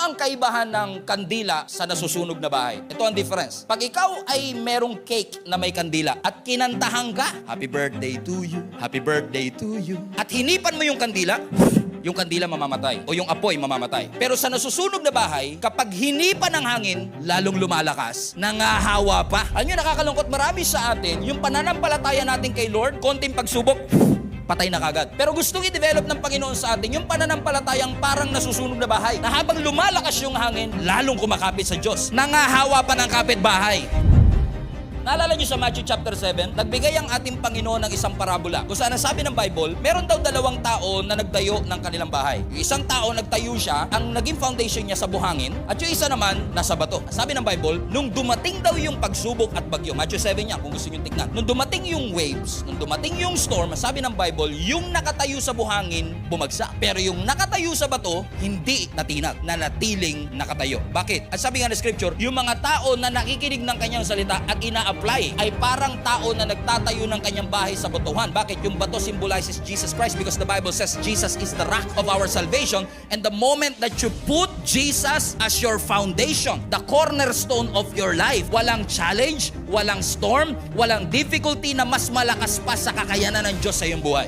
ang kaibahan ng kandila sa nasusunog na bahay? Ito ang difference. Pag ikaw ay merong cake na may kandila at kinantahan ka, happy birthday to you, happy birthday to you, at hinipan mo yung kandila mamamatay o yung apoy mamamatay. Pero sa nasusunog na bahay, kapag hinipan ng hangin, lalong lumalakas, nangahawa pa. Alam nyo, nakakalungkot, marami sa atin, yung pananampalataya natin kay Lord, konting pagsubok, patay na kagad. Pero gustong i-develop ng Panginoon sa atin yung pananampalatayang parang nasusunog na bahay, na habang lumalakas yung hangin, lalong kumakapit sa Diyos. Nangahawa pa ng kapitbahay. Naalala niyo sa Matthew chapter 7, nagbigay ang ating Panginoon ng isang parabola. Kung saan sabi ng Bible, meron daw dalawang tao na nagtayo ng kanilang bahay. Yung isang tao nagtayo siya, ang naging foundation niya sa buhangin, at yung isa naman nasa bato. Sabi ng Bible, nung dumating daw yung pagsubok at bagyo, Matthew 7 niya kung gusto niyo tingnan. Nung dumating yung waves, nung dumating yung storm, sabi ng Bible, yung nakatayo sa buhangin, bumagsak. Pero yung nakatayo sa bato, hindi natinag, nanatiling nakatayo. Bakit? At sabi nga ng scripture, yung mga tao na nakikinig ng kanyang salita at ina-apply ay parang tao na nagtatayo ng kanyang bahay sa batuhan. Bakit? Yung bato symbolizes Jesus Christ because the Bible says Jesus is the rock of our salvation, and the moment that you put Jesus as your foundation, the cornerstone of your life, walang challenge, walang storm, walang difficulty na mas malakas pa sa kakayanan ng Diyos sa iyong buhay.